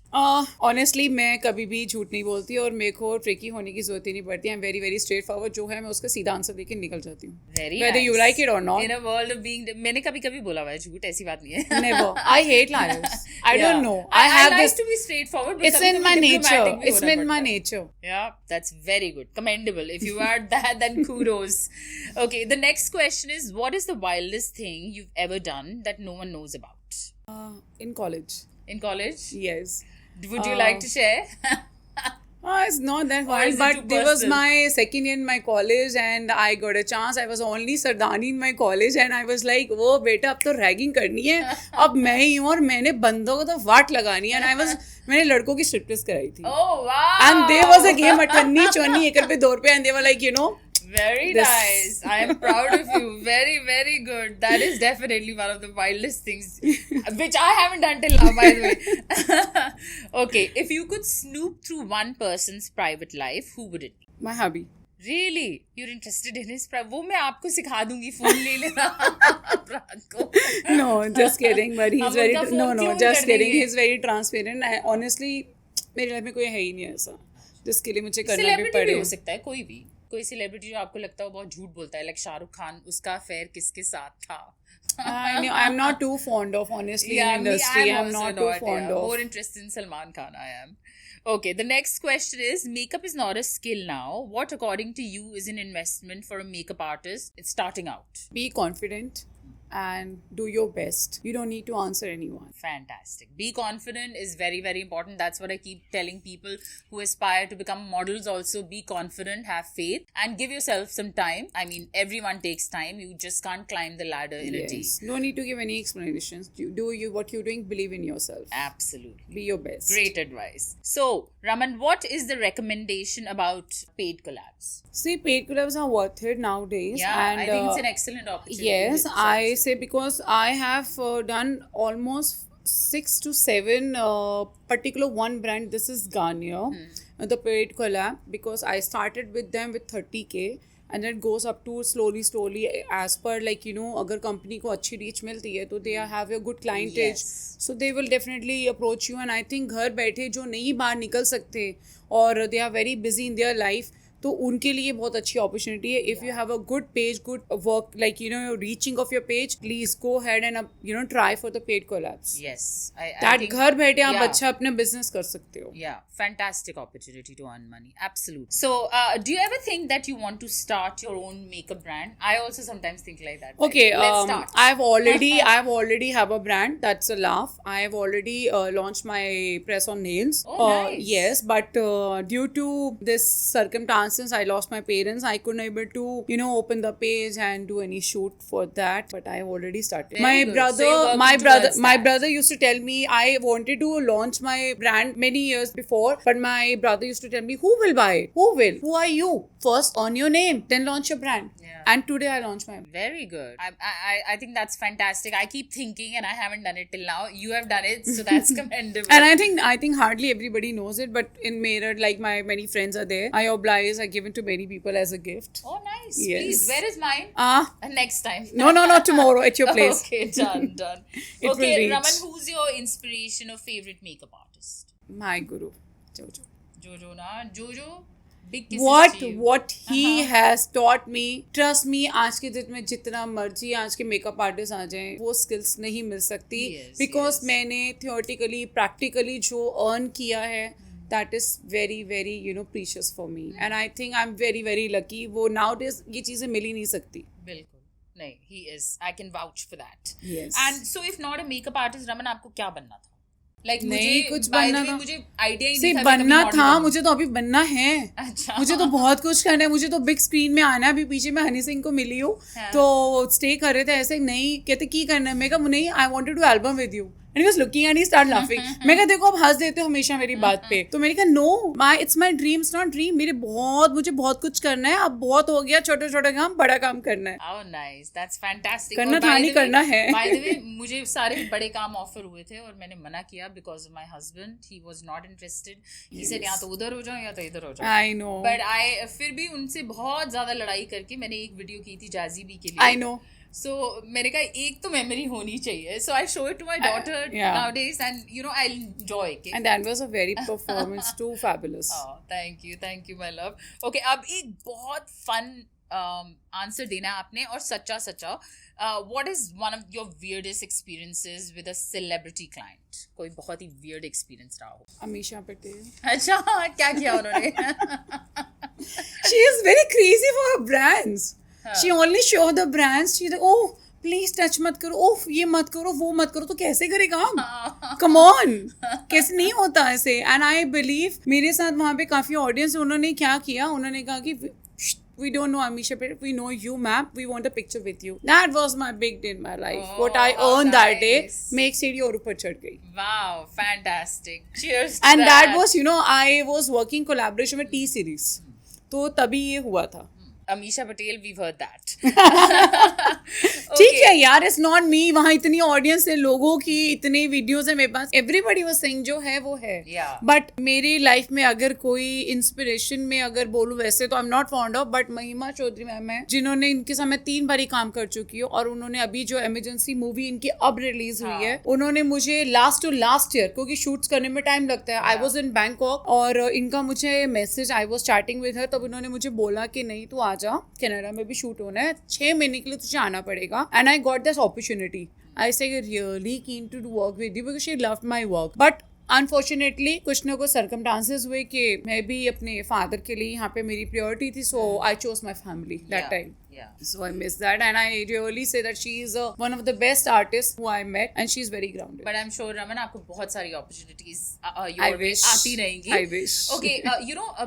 Speaker 1: Honestly, मैं कभी भी झूठ नहीं बोलती और मेरे को ट्रिकी होने की जरूरत ही नहीं पड़ती। I'm very very straight forward, जो है मैं उसका सीधा आंसर देके निकल जाती हूँ।
Speaker 2: Very
Speaker 1: Whether
Speaker 2: nice.
Speaker 1: you like it or not.
Speaker 2: In a world of being, मैंने कभी कभी बोला हुआ है झूठ, ऐसी बात नहीं है।
Speaker 1: Never. I hate liars. I
Speaker 2: Yeah.
Speaker 1: don't know. I
Speaker 2: I
Speaker 1: have
Speaker 2: like
Speaker 1: this.
Speaker 2: to be straightforward. but
Speaker 1: It's
Speaker 2: कभी
Speaker 1: in
Speaker 2: कभी
Speaker 1: my
Speaker 2: diplomatic
Speaker 1: nature.
Speaker 2: भी
Speaker 1: It's
Speaker 2: होना
Speaker 1: in my
Speaker 2: पड़ता है।
Speaker 1: nature.
Speaker 2: Yeah, that's very good. Commendable. If you are that, then kudos. Okay, the next question is, what is the wildest thing you've ever done that no one knows about?
Speaker 1: In college.
Speaker 2: In college?
Speaker 1: Yes.
Speaker 2: Would you like to share?
Speaker 1: It's not that
Speaker 2: Or
Speaker 1: wild,
Speaker 2: is it
Speaker 1: but
Speaker 2: too
Speaker 1: there was
Speaker 2: personal?
Speaker 1: my second year in my college and I got a chance. I was only Sardani in my college and I was like, वो बेटा अब तो ragging करनी है, अब मैं ही हूँ और मैंने बंदों को तो वाट लगानी है। मैंने लड़कों की स्ट्रिप्टिस कराई थी।
Speaker 2: Oh wow!
Speaker 1: And there was a game, अठन्नी चौन्नी 1 रुपए 2 रुपए, and they were like,
Speaker 2: Very
Speaker 1: This-
Speaker 2: nice. I am proud of you. Very, very good. That is definitely one of the wildest things, which I haven't done till now, by the way. Okay, if you could snoop through one person's private life, who would it be?
Speaker 1: my hubby.
Speaker 2: Really? You're interested in his private? वो मैं आपको सिखा दूंगी, phone ले लेना रात को।
Speaker 1: No, just kidding. But he's
Speaker 2: हम
Speaker 1: very
Speaker 2: उनका phone क्यों
Speaker 1: just
Speaker 2: कर
Speaker 1: kidding.
Speaker 2: देंगे?
Speaker 1: He's very transparent. Honestly, मेरी लाइफ में कोई है ही नहीं ऐसा जिसके लिए मुझे करना भी
Speaker 2: सेलिब्रिटी भी
Speaker 1: पड़े।
Speaker 2: हो सकता है, कोई सेलिब्रिटी जो आपको लगता है वो बहुत झूठ बोलता है, लाइक शाहरुख खान, उसका अफेयर किसके साथ था?
Speaker 1: I'm not too fond of, honestly, in industry. I'm not too fond of.
Speaker 2: More interested in Salman Khan, I am. Okay, the next question is, makeup is not a skill now. What, according to you, is an investment for a makeup artist? It's starting out.
Speaker 1: Be confident and do your best. You don't need to answer anyone.
Speaker 2: Fantastic. Be confident is very, very important. That's what I keep telling people who aspire to become models also. Be confident, have faith, and give yourself some time. I mean, everyone takes time. You just can't climb the ladder in a day.
Speaker 1: No need to give any explanations. Do you what you're doing, believe in yourself.
Speaker 2: Absolutely.
Speaker 1: Be your best.
Speaker 2: Great advice. So, Raman, what is the recommendation about paid collabs?
Speaker 1: See, paid collabs are worth it nowadays.
Speaker 2: Yeah,
Speaker 1: and,
Speaker 2: I think it's an excellent opportunity.
Speaker 1: Yes,
Speaker 2: with
Speaker 1: I
Speaker 2: Sunset.
Speaker 1: say because I have done almost 6 to 7 particular one brand. This is Garnier, the paid collab, because I started with them with 30K. And then it goes up to slowly as per like अगर company को अच्छी reach मिलती है तो they have a good clientage, so they will definitely approach you. And I think घर बैठे जो नहीं बाहर निकल सकते और they are very busy in their life, तो उनके लिए बहुत अच्छी अपॉर्चुनिटी है. If you have a good page, good work, like reaching of your page, please go head and try for the paid collabs.
Speaker 2: Yes, I
Speaker 1: that
Speaker 2: think,
Speaker 1: घर बैठे आप
Speaker 2: yeah.
Speaker 1: अच्छा अपना बिजनेस कर सकते हो.
Speaker 2: Yeah, fantastic opportunity to earn money. Absolutely. So, do you ever think that you want to start your own makeup brand? I also sometimes think like that.
Speaker 1: Okay,
Speaker 2: let's start.
Speaker 1: I've already have a brand. That's a laugh. I've already launched my press on nails.
Speaker 2: Oh, nice.
Speaker 1: Yes, but due to this circumstances, I lost my parents. I couldn't able to open the page and do any shoot for that. But I've already started.
Speaker 2: Very good. So you're working towards
Speaker 1: My
Speaker 2: that.
Speaker 1: brother used to tell me I wanted to launch my brand many years before, but my brother used to tell me, who will buy it? Who will? Who are you? First earn your name, then launch your brand.
Speaker 2: Yeah.
Speaker 1: And today I launched my.
Speaker 2: Very good. I think that's fantastic. I keep thinking, and I haven't done it till now. You have done it, so that's commendable.
Speaker 1: And I think hardly everybody knows it, but in Meerut, like my many friends are there. I oblige, I given to many people as a gift.
Speaker 2: Oh, nice.
Speaker 1: Yes.
Speaker 2: Please, where is mine? Next time.
Speaker 1: No, not tomorrow at your place.
Speaker 2: Okay, done.
Speaker 1: It
Speaker 2: Okay,
Speaker 1: will reach.
Speaker 2: Raman, who's your inspiration or favorite makeup artist?
Speaker 1: My guru, Jojo.
Speaker 2: Jojo, na? Jojo, big kisses to you.
Speaker 1: What he has taught me, trust me, आज के date में जितना मर्जी आज के makeup artist आ जाएं, वो skills नहीं मिल सकती.
Speaker 2: Yes,
Speaker 1: because
Speaker 2: yes.
Speaker 1: मैंने थियोरेटिकली प्रैक्टिकली जो अर्न किया है, that is very very precious for me. And I think I'm very very lucky. वो nowadays ये चीज़ें मिल ही नहीं सकती.
Speaker 2: बिल्कुल नहीं, he is. I can vouch for that.
Speaker 1: Yes.
Speaker 2: And so, if not a makeup artist, Raman, आपको क्या बनना था? Like
Speaker 1: नहीं, कुछ
Speaker 2: by the
Speaker 1: बनना
Speaker 2: way,
Speaker 1: था.
Speaker 2: मुझे आइडिया ही
Speaker 1: से
Speaker 2: नहीं था मैं
Speaker 1: बनना
Speaker 2: कभी
Speaker 1: था,
Speaker 2: model
Speaker 1: मुझे तो अभी बनना है.
Speaker 2: अच्छा.
Speaker 1: मुझे तो बहुत कुछ करना है. मुझे तो बिग स्क्रीन में आना है. अभी पीछे मैं हनी सिंह को मिली हूँ,
Speaker 2: हाँ.
Speaker 1: तो स्टे कर रहे थे ऐसे. नहीं कहते की करना है. मैं कहा नहीं, I wanted to album with you. And he was looking and he started laughing. मैं कहा देखो, आप हंस देते हो हमेशा मेरी बात पे. तो मैंने कहा no, it's my dream, it's not dream. मुझे बहुत कुछ करना है. अब बहुत हो गया, छोटे छोटे काम, बड़ा काम करना है.
Speaker 2: Oh, nice. That's fantastic.
Speaker 1: करना
Speaker 2: और
Speaker 1: था
Speaker 2: by
Speaker 1: नहीं,
Speaker 2: the way-
Speaker 1: करना है.
Speaker 2: By the way, मुझे सारे बड़े काम ऑफर हुए थे और मैंने मना किया because of my husband. He was not interested. He said या तो उधर हो जाओ या तो इधर हो जाओ.
Speaker 1: I know.
Speaker 2: But फिर भी उनसे बहुत ज्यादा लड़ाई करके मैंने एक वीडियो की थी जाजी बी के लिए.
Speaker 1: I know.
Speaker 2: So मैंने कहा एक तो मेमोरी होनी चाहिए. So I show it to my daughter
Speaker 1: yeah.
Speaker 2: nowadays, and I'll enjoy it.
Speaker 1: And that was a very performance too fabulous.
Speaker 2: Oh, thank you, my love. Okay, अब एक बहुत fun answer देना है आपने और सच्चा. What is one of your weirdest experiences with a celebrity client? कोई बहुत ही weird experience रहा हो.
Speaker 1: Amisha Patel.
Speaker 2: अच्छा, क्या किया उन्होंने?
Speaker 1: She is very crazy for her brands. She only show the brands. She's like, oh, please touch मत करो, ओह ये मत करो, वो मत करो. तो कैसे करे काम? कम ऑन, कैसे नहीं होता ऐसे. एंड आई बिलीव मेरे साथ वहाँ पे काफी ऑडियंस, उन्होंने क्या किया, उन्होंने कहा कि we don't know Amisha Patel, we know you ma'am, we want a picture with you. That was my big day in my life. What I earned that day, मैं एक सीढ़ी और ऊपर चढ़ गई.
Speaker 2: Wow, fantastic. Cheers to
Speaker 1: And
Speaker 2: that.
Speaker 1: that was, I was working collaboration with T series. तो तभी ये हुआ था.
Speaker 2: Amisha Patel, we've heard that.
Speaker 1: ठीक है यार, इट्स नॉट मी. वहाँ इतनी ऑडियंस है लोगों की, इतने वीडियोस है मेरे पास. एवरीबडी वाज सेइंग जो है वो है. बट मेरी लाइफ में अगर कोई इंस्पिरेशन में अगर बोलूँ वैसे तो आई am not found of, but महिमा चौधरी मैम है जिन्होंने, इनके साथ मैं 3 बारी काम कर चुकी हूँ. और उन्होंने अभी जो इमरजेंसी मूवी इनकी अब रिलीज हुई है, उन्होंने मुझे लास्ट ईयर, क्योंकि शूट्स करने में टाइम लगता है, आई वॉज इन बैंकॉक, और इनका मुझे message, I was chatting with her, तब उन्होंने मुझे बोला कि नहीं तू आ जा, कनाडा में भी शूट होना है, 6 महीने के लिए तुझे आना पड़ेगा. And I got this opportunity. I say really keen to work with you because she loved my work. But unfortunately कुछ ना कुछ सर्कमस्टांसेस हुए कि मैं भी अपने फादर के लिए यहाँ पे मेरी प्रायोरिटी थी, so I chose my family that time.
Speaker 2: Yeah.
Speaker 1: So I miss that, and I really say that she is one of the best artists who I met, and she's very grounded.
Speaker 2: But I'm sure Raman, आपको बहुत सारी opportunities
Speaker 1: I
Speaker 2: your way
Speaker 1: wish.
Speaker 2: आती रहेंगी.
Speaker 1: I wish.
Speaker 2: Okay,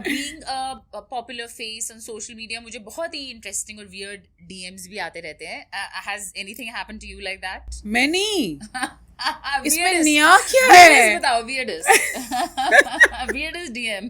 Speaker 2: being a popular face on social media, मुझे बहुत ही interesting और weird DMs भी आते रहते हैं. Has anything happened to you like that?
Speaker 1: Many. इसमें
Speaker 2: Weirdest.
Speaker 1: निया क्या है?
Speaker 2: Weirdest बताओ, weirdest. Weirdest DM.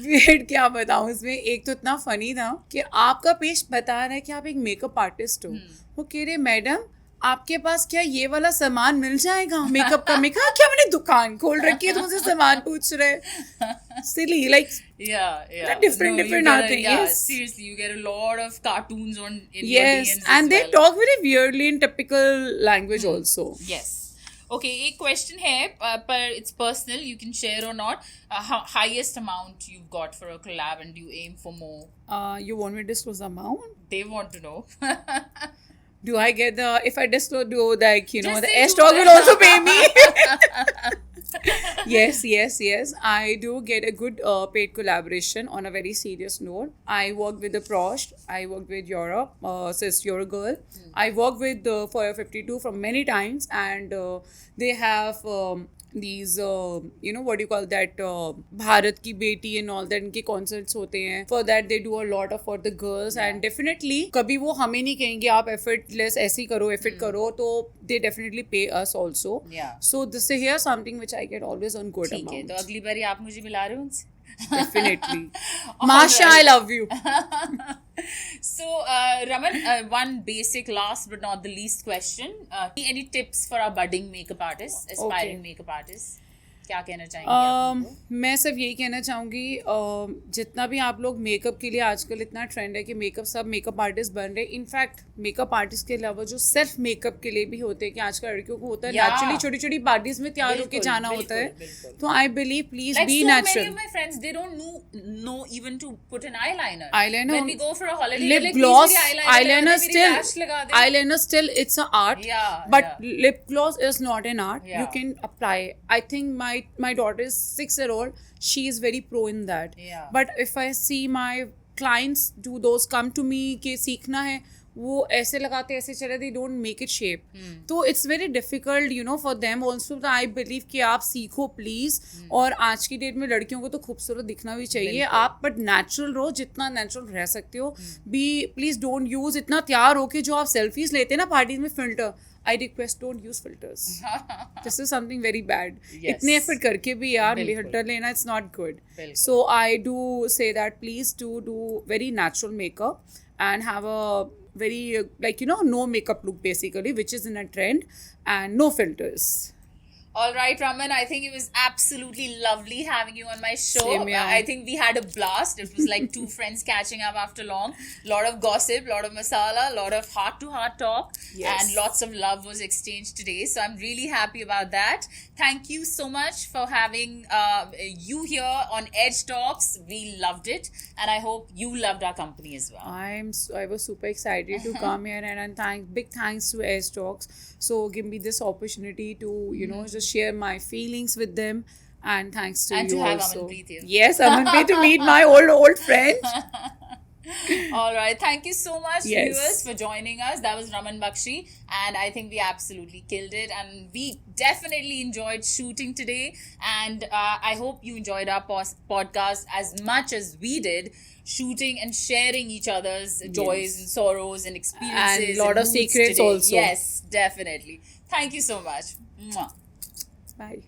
Speaker 1: वेट क्या बताऊं, इसमें एक तो इतना फनी था कि आपका पेज बता रहा है कि आप एक मेकअप आर्टिस्ट हो. वो कह रहे मैडम आपके पास क्या ये वाला सामान मिल जाएगा मेकअप का. मैं कहा क्या मैंने दुकान खोल रखी है तुमसे सामान पूछ रहे. सिली like
Speaker 2: Yeah.
Speaker 1: different
Speaker 2: you get
Speaker 1: आते हैं.
Speaker 2: yeah,
Speaker 1: Yes.
Speaker 2: seriously, you get a lot of cartoons in your
Speaker 1: Yes,
Speaker 2: DMs
Speaker 1: and
Speaker 2: as
Speaker 1: they
Speaker 2: well.
Speaker 1: talk very weirdly in typical language also.
Speaker 2: Yes. Okay, एक question है, पर it's personal. You can share or not. Highest amount you've got for a collab, and do you aim for more?
Speaker 1: You want me to disclose the amount?
Speaker 2: They want to know.
Speaker 1: Do I get the, if I disclose, do like,
Speaker 2: Just
Speaker 1: the
Speaker 2: say
Speaker 1: S-Talk
Speaker 2: two.
Speaker 1: will also pay me? Yes. I do get a good paid collaboration on a very serious note. I worked with the Prost. I worked with Europe, Sis You're a Girl. I worked with Foyer 52 from many times, and they have these what do you call that, Bharat Ki Beti and all that, इनके concerts होते हैं. For that they do a lot of for the girls, and definitely कभी वो हमें नहीं कहेंगे आप effortless ऐसे ही करो, effort करो, तो they definitely pay us also.
Speaker 2: Yeah.
Speaker 1: So this is here something which I get always on good
Speaker 2: ठीक है,
Speaker 1: amount.
Speaker 2: तो अगली बारी आप मुझे मिला रहे हो उनसे.
Speaker 1: Definitely. Masha, I love you.
Speaker 2: So, Raman, one basic, last but not the least question. Any tips for our budding makeup artists, aspiring makeup artists? क्या कहना चाहेंगे आप उनको?
Speaker 1: मैं सिर्फ यही कहना चाहूँगी, जितना भी आप लोग मेकअप के लिए आजकल इतना ट्रेंड है कि मेकअप सब मेकअप आर्टिस्ट बन रहे हैं. इनफैक्ट मेकअप आर्टिस्ट के अलावा जो सेल्फ मेकअप के लिए भी होते हैं कि आजकल लड़कियों को होता है
Speaker 2: Yeah.
Speaker 1: नेचुरली छोटी छोटी पार्टीज में तैयार होकर जाना होता है. तो I believe please
Speaker 2: Like
Speaker 1: be
Speaker 2: so many
Speaker 1: natural.
Speaker 2: of my friends, they don't know even to put an eyeliner.
Speaker 1: Eyeliner,
Speaker 2: When we go for a holiday,
Speaker 1: lip
Speaker 2: they're like,
Speaker 1: gloss,
Speaker 2: "Please मेरी
Speaker 1: eyeliner
Speaker 2: मेरी
Speaker 1: still,
Speaker 2: lash लगा दे."
Speaker 1: eyeliner still, it's a art.
Speaker 2: Yeah,
Speaker 1: But
Speaker 2: yeah.
Speaker 1: lip gloss is not an art.
Speaker 2: Yeah.
Speaker 1: You can apply. I think my daughter is 6-year-old. She is very pro in that.
Speaker 2: Yeah.
Speaker 1: But if I see my clients do those come to me कि सीखना है, वो ऐसे लगाते ऐसे चले, they don't make it shape. तो it's very difficult for them also. तो I believe कि आप सीखो प्लीज. और आज की डेट में लड़कियों को तो खूबसूरत दिखना भी चाहिए. आप बट नेचुरल रहो, जितना नेचुरल रह सकते हो. बी प्लीज डोंट यूज इतना तैयार हो के जो आप सेल्फीज लेते हैं ना पार्टीज में filter. I request don't use filters. This is something very bad.
Speaker 2: Yes.
Speaker 1: इतने effort करके भी यार
Speaker 2: बिल्कुल.
Speaker 1: filter लेना, it's not good.
Speaker 2: बिल्कुल.
Speaker 1: So I do say that please do very natural makeup and have a very no makeup look basically, which is in a trend, and no filters.
Speaker 2: All right, Raman, I think it was absolutely lovely having you on my show.
Speaker 1: Same here.
Speaker 2: I think we had a blast. It was like two friends catching up after long. Lot of gossip, lot of masala, lot of heart-to-heart talk.
Speaker 1: Yes.
Speaker 2: And lots of love was exchanged today. So I'm really happy about that. Thank you so much for having you here on Edge Talks. We loved it. And I hope you loved our company as well.
Speaker 1: I was super excited to come here, and big thanks to Edge Talks. So give me this opportunity to just share my feelings with them, and thanks to
Speaker 2: And
Speaker 1: you
Speaker 2: to have
Speaker 1: also.
Speaker 2: Amanpreet here.
Speaker 1: Yes, Amanpreet, to meet my old friend.
Speaker 2: All right. Thank you so much,
Speaker 1: Yes.
Speaker 2: viewers, for joining us. That was Raman Bakshi, and I think we absolutely killed it. And we definitely enjoyed shooting today. And I hope you enjoyed our podcast as much as we did, shooting and sharing each other's joys and sorrows and experiences.
Speaker 1: And lot of
Speaker 2: moods
Speaker 1: secrets
Speaker 2: today.
Speaker 1: also.
Speaker 2: Yes, definitely. Thank you so much. Mwah.
Speaker 1: Bye.